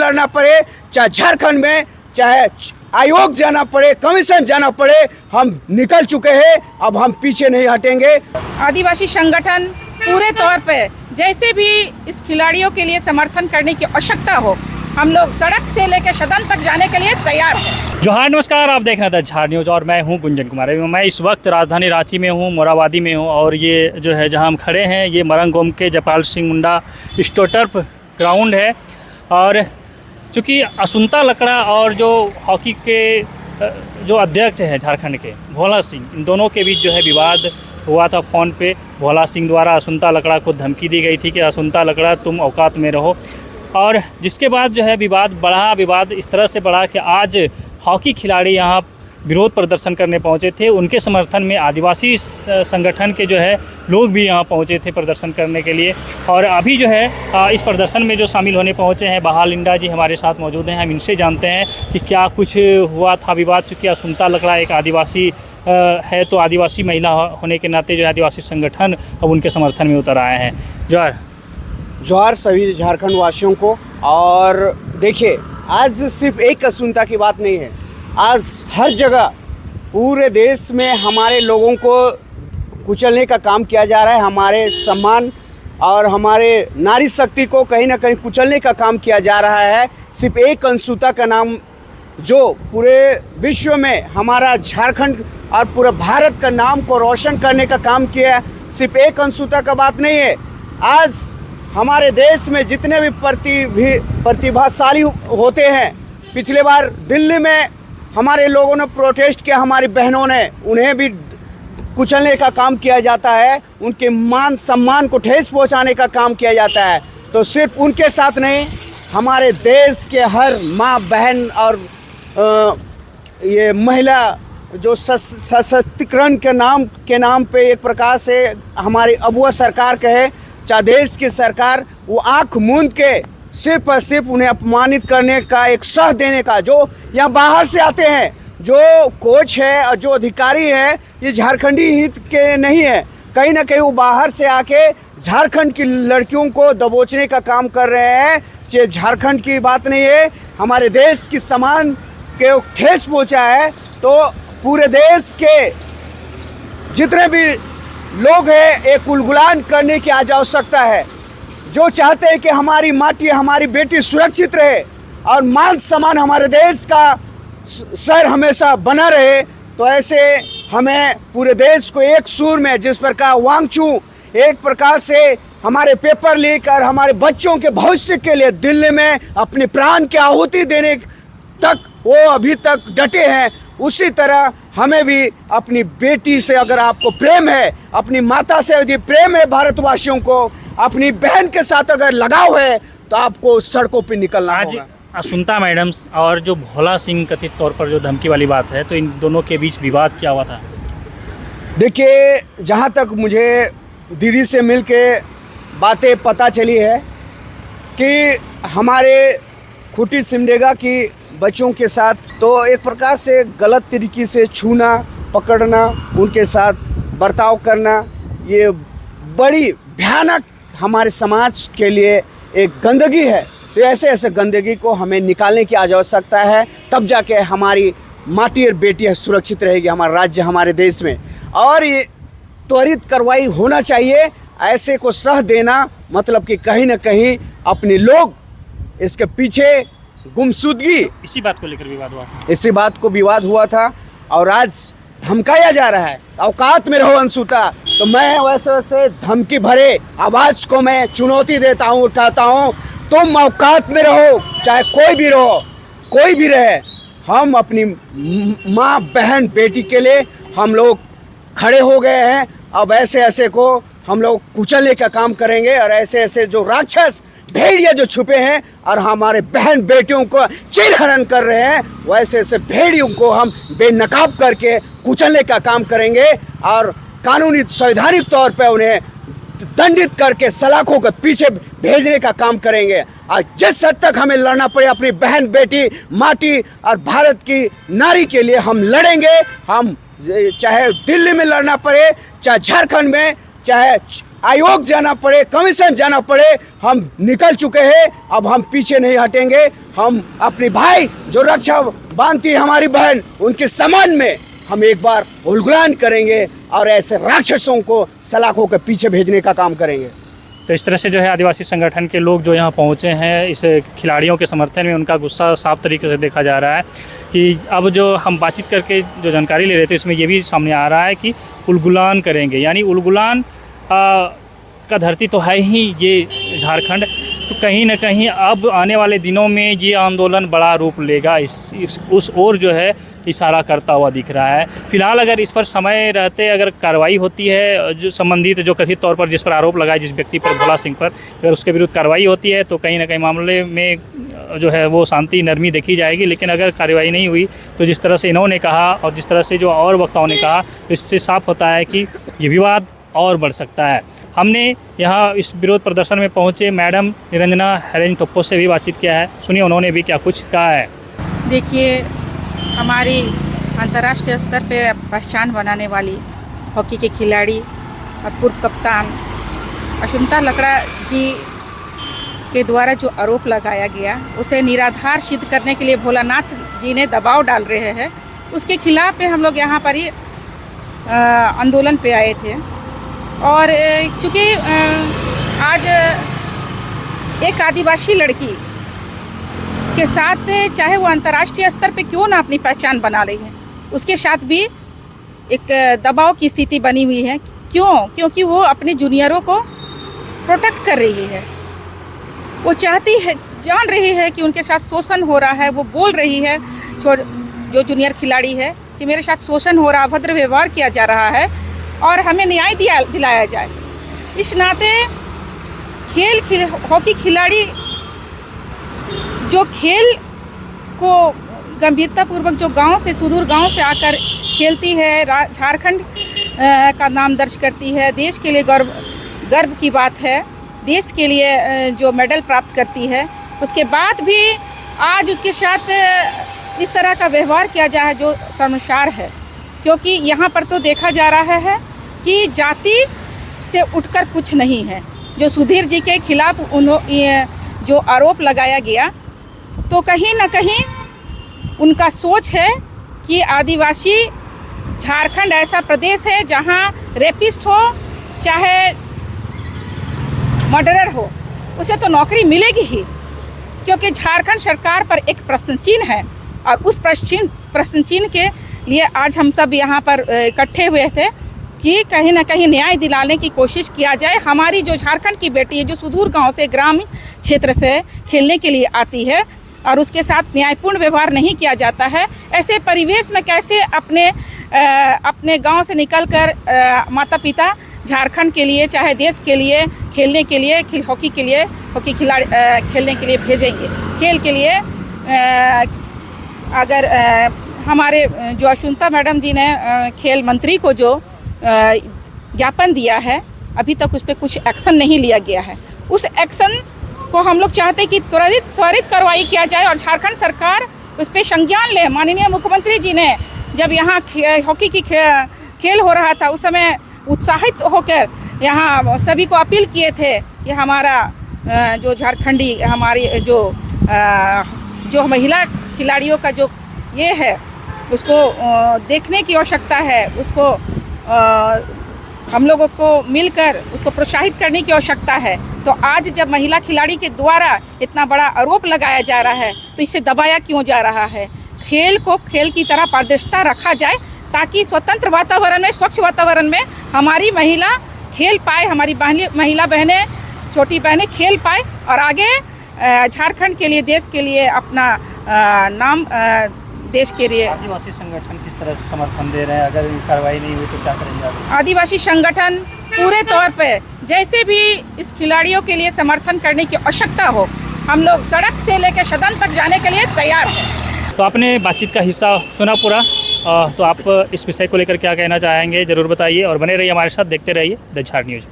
लड़ना पड़े, चाहे झारखंड में, चाहे आयोग जाना पड़े, कमीशन जाना पड़े, हम निकल चुके हैं। अब हम पीछे नहीं हटेंगे। आदिवासी संगठन पूरे तौर पे जैसे भी इस खिलाड़ियों के लिए समर्थन करने की आवश्यकता हो, हम लोग सड़क से लेकर सदन तक जाने के लिए तैयार हैं। जोहार, नमस्कार। आप देख रहे हैं झार न्यूज़ और मैं हूं गुंजन कुमार। मैं इस वक्त राजधानी रांची में हूं, मोराबादी में हूं और ये जो है जहां हम खड़े हैं ये मरंगगोम के जयपाल सिंह मुंडा स्टोटर्फ ग्राउंड है। और चूँकि असुंता लकड़ा और जो हॉकी के जो अध्यक्ष हैं झारखंड के भोला सिंह, इन दोनों के बीच जो है विवाद हुआ था फ़ोन पे। भोला सिंह द्वारा असुंता लकड़ा को धमकी दी गई थी कि असुंता लकड़ा तुम औकात में रहो, और जिसके बाद जो है विवाद इस तरह से बढ़ा कि आज हॉकी खिलाड़ी यहाँ विरोध प्रदर्शन करने पहुँचे थे। उनके समर्थन में आदिवासी संगठन के जो है लोग भी यहाँ पहुँचे थे प्रदर्शन करने के लिए। और अभी जो है इस प्रदर्शन में जो शामिल होने पहुँचे हैं बहाल इंडा जी हमारे साथ मौजूद हैं। हम इनसे जानते हैं कि क्या कुछ हुआ था विवाद। चूँकि असुंता लकड़ा एक आदिवासी है, तो आदिवासी महिला होने के नाते जो आदिवासी संगठन अब उनके समर्थन में उतर आए हैं। जोहार सभी झारखंड वासियों को। और देखिए, आज सिर्फ एक असुंता की बात नहीं है, आज हर जगह पूरे देश में हमारे लोगों को कुचलने का काम किया जा रहा है। हमारे सम्मान और हमारे नारी शक्ति को कहीं ना कहीं कुचलने का काम किया जा रहा है। सिर्फ एक असुंता का नाम जो पूरे विश्व में हमारा झारखंड और पूरे भारत का नाम को रोशन करने का काम किया है। सिर्फ एक असुंता का बात नहीं है। आज हमारे देश में जितने भी प्रतिभाशाली होते हैं, पिछले बार दिल्ली में हमारे लोगों ने प्रोटेस्ट किया, हमारी बहनों ने, उन्हें भी कुचलने का काम किया जाता है, उनके मान सम्मान को ठेस पहुंचाने का काम किया जाता है। तो सिर्फ उनके साथ नहीं, हमारे देश के हर माँ बहन और ये महिला जो सशक्तिकरण के नाम पे एक प्रकार से हमारी अबुआ सरकार कहे, चाहे देश की सरकार, वो आँख मूंद के सिर्फ और सिर्फ उन्हें अपमानित करने का, एक सह देने का, जो यहाँ बाहर से आते हैं, जो कोच है और जो अधिकारी है, ये झारखंडी हित के नहीं है। कहीं ना कहीं वो बाहर से आके झारखंड की लड़कियों को दबोचने का काम कर रहे हैं। सिर्फ झारखंड की बात नहीं है, हमारे देश की सम्मान के ठेस पहुँचा है। तो पूरे देश के जितने भी लोग हैं, एक उलगुलान करने की आज आवश्यकता है। जो चाहते हैं कि हमारी माटी, हमारी बेटी सुरक्षित रहे और मान सम्मान हमारे देश का सर हमेशा बना रहे, तो ऐसे हमें पूरे देश को एक सुर में, जिस प्रकार वांगचू एक प्रकार से हमारे पेपर लीक और हमारे बच्चों के भविष्य के लिए दिल्ली में अपने प्राण की आहुति देने तक वो अभी तक डटे हैं, उसी तरह हमें भी अपनी बेटी से अगर आपको प्रेम है, अपनी माता से यदि प्रेम है, भारतवासियों को अपनी बहन के साथ अगर लगाव है, तो आपको सड़कों पर निकलना आज होगा। असुंता मैडम्स और जो भोला सिंह कथित तौर पर जो धमकी वाली बात है, तो इन दोनों के बीच विवाद क्या हुआ था? देखिए, जहाँ तक मुझे दीदी से मिल के बातें पता चली है कि हमारे खूंटी सिमडेगा की बच्चों के साथ तो एक प्रकार से गलत तरीके से छूना, पकड़ना, उनके साथ बर्ताव करना, ये बड़ी भयानक हमारे समाज के लिए एक गंदगी है। तो ऐसे गंदगी को हमें निकालने की आवश्यकता है, तब जाके हमारी माटी और बेटियाँ सुरक्षित रहेगी, हमारा राज्य, हमारे देश में। और ये त्वरित कार्रवाई होना चाहिए। ऐसे को सह देना मतलब कि कहीं ना कहीं अपने लोग इसके पीछे गुमशुदगी, इसी बात को लेकर विवाद हुआ था। इसी बात को विवाद हुआ था और आज धमकाया जा रहा है, औकात में रहो अंशुता। तो मैं वैसे धमकी भरे आवाज़ को मैं चुनौती देता हूँ, उठाता हूँ, तुम औकात में रहो, चाहे कोई भी रहो, कोई भी रहे। हम अपनी माँ बहन बेटी के लिए हम लोग खड़े हो गए हैं। अब ऐसे को हम लोग कुचलने का काम करेंगे और ऐसे जो राक्षस भेड़िया जो छुपे हैं और हमारे बहन बेटियों को चिरहरण कर रहे हैं, वैसे भेड़ियों को हम बेनकाब करके कुचलने का काम करेंगे और कानूनी संवैधानिक तौर पे उन्हें दंडित करके सलाखों के पीछे भेजने का काम करेंगे। और जिस हद तक हमें लड़ना पड़े अपनी बहन बेटी, माटी और भारत की नारी के लिए हम लड़ेंगे। हम चाहे दिल्ली में लड़ना पड़े, चाहे झारखंड में, चाहे आयोग जाना पड़े, कमीशन जाना पड़े, हम निकल चुके हैं। अब हम पीछे नहीं हटेंगे। हम अपनी भाई जो रक्षा बांधती है हमारी बहन, उनके सम्मान में हम एक बार उलगुलान करेंगे और ऐसे राक्षसों को सलाखों के पीछे भेजने का काम करेंगे। तो इस तरह से जो है आदिवासी संगठन के लोग जो यहाँ पहुँचे हैं इस खिलाड़ियों के समर्थन में, उनका गुस्सा साफ तरीके से देखा जा रहा है कि अब जो हम बातचीत करके जो जानकारी ले रहे थे इसमें ये भी सामने आ रहा है कि उलगुलान करेंगे। यानी उलगुलान का धरती तो है ही ये झारखंड, तो कहीं ना कहीं अब आने वाले दिनों में ये आंदोलन बड़ा रूप लेगा, उस ओर जो है इशारा करता हुआ दिख रहा है। फिलहाल अगर इस पर समय रहते अगर कार्रवाई होती है, जो संबंधित जो कथित तौर पर जिस पर आरोप लगाए जिस व्यक्ति पर, भोला सिंह पर, अगर उसके विरुद्ध कार्रवाई होती है तो कहीं ना कहीं मामले में जो है वो शांति नरमी देखी जाएगी। लेकिन अगर कार्रवाई नहीं हुई तो जिस तरह से इन्होंने कहा और जिस तरह से जो और वक्ताओं ने कहा, तो इससे साफ होता है कि ये विवाद और बढ़ सकता है। हमने यहाँ इस विरोध प्रदर्शन में पहुँचे मैडम निरंजना हेरेंज टोप्पो से भी बातचीत किया है, सुनिए उन्होंने भी क्या कुछ कहा है। देखिए, हमारी अंतर्राष्ट्रीय स्तर पे पहचान बनाने वाली हॉकी के खिलाड़ी और पूर्व कप्तान अशुंता लकड़ा जी के द्वारा जो आरोप लगाया गया उसे निराधार सिद्ध करने के लिए भोलानाथ जी ने दबाव डाल रहे हैं, उसके खिलाफ में हम लोग यहाँ पर ही आंदोलन पे आए थे। और चूँकि आज एक आदिवासी लड़की के साथ, चाहे वो अंतर्राष्ट्रीय स्तर पे क्यों ना अपनी पहचान बना रही है, उसके साथ भी एक दबाव की स्थिति बनी हुई है। क्योंकि वो अपने जूनियरों को प्रोटेक्ट कर रही है। वो चाहती है, जान रही है कि उनके साथ शोषण हो रहा है। वो बोल रही है जो जूनियर खिलाड़ी है कि मेरे साथ शोषण हो रहा, अभद्र व्यवहार किया जा रहा है और हमें न्याय दिलाया जाए। इस नाते हॉकी खिलाड़ी जो खेल को गंभीरतापूर्वक जो गांव से, सुदूर गांव से आकर खेलती है, झारखंड का नाम दर्ज करती है, देश के लिए गर्व की बात है, देश के लिए जो मेडल प्राप्त करती है, उसके बाद भी आज उसके साथ इस तरह का व्यवहार किया जा है जो शर्मसार है। क्योंकि यहाँ पर तो देखा जा रहा है कि जाति से उठकर कुछ नहीं है। जो सुधीर जी के खिलाफ जो आरोप लगाया गया, तो कहीं ना कहीं उनका सोच है कि आदिवासी झारखंड ऐसा प्रदेश है जहाँ रेपिस्ट हो चाहे मर्डरर हो, उसे तो नौकरी मिलेगी ही। क्योंकि झारखंड सरकार पर एक प्रश्न चिन्ह है और उस प्रश्न चिन्ह के लिए आज हम सब यहाँ पर इकट्ठे हुए थे कि कहीं ना कहीं न्याय दिलाने की कोशिश किया जाए। हमारी जो झारखंड की बेटी है, जो सुदूर गांव से, ग्रामीण क्षेत्र से खेलने के लिए आती है और उसके साथ न्यायपूर्ण व्यवहार नहीं किया जाता है, ऐसे परिवेश में कैसे अपने गांव से निकलकर माता पिता झारखंड के लिए, चाहे देश के लिए खेलने के लिए, हॉकी खिलाड़ी खेलने के लिए भेजेंगे। खेल के लिए अगर हमारे जो अशुंता मैडम जी ने खेल मंत्री को जो ज्ञापन दिया है, अभी तक उस पर कुछ एक्शन नहीं लिया गया है। उस एक्शन को हम लोग चाहते कि त्वरित कार्रवाई किया जाए और झारखंड सरकार उस पर संज्ञान ले। माननीय मुख्यमंत्री जी ने जब यहाँ हॉकी की खेल हो रहा था, उस समय उत्साहित होकर यहाँ सभी को अपील किए थे कि हमारा जो झारखंडी, हमारी जो महिला खिलाड़ियों का जो ये है उसको देखने की आवश्यकता है, उसको हम लोगों को मिलकर उसको प्रोत्साहित करने की आवश्यकता है। तो आज जब महिला खिलाड़ी के द्वारा इतना बड़ा आरोप लगाया जा रहा है, तो इसे दबाया क्यों जा रहा है? खेल को खेल की तरह पारदर्शिता रखा जाए ताकि स्वतंत्र वातावरण में, स्वच्छ वातावरण में हमारी महिला खेल पाए, हमारी महिला बहनें, छोटी बहनें खेल पाए और आगे झारखंड के लिए, देश के लिए अपना नाम देश के लिए। आदिवासी संगठन किस तरह से समर्थन दे रहे हैं? अगर कार्रवाई नहीं हुई तो क्या करेंगे? आदिवासी संगठन पूरे तौर पे जैसे भी इस खिलाड़ियों के लिए समर्थन करने की आवश्यकता हो, हम लोग सड़क से लेकर सदन तक जाने के लिए तैयार हैं। तो आपने बातचीत का हिस्सा सुना पूरा, तो आप इस विषय को लेकर क्या कहना चाहेंगे ज़रूर बताइए और बने रहिए हमारे साथ, देखते रहिए द झार न्यूज़।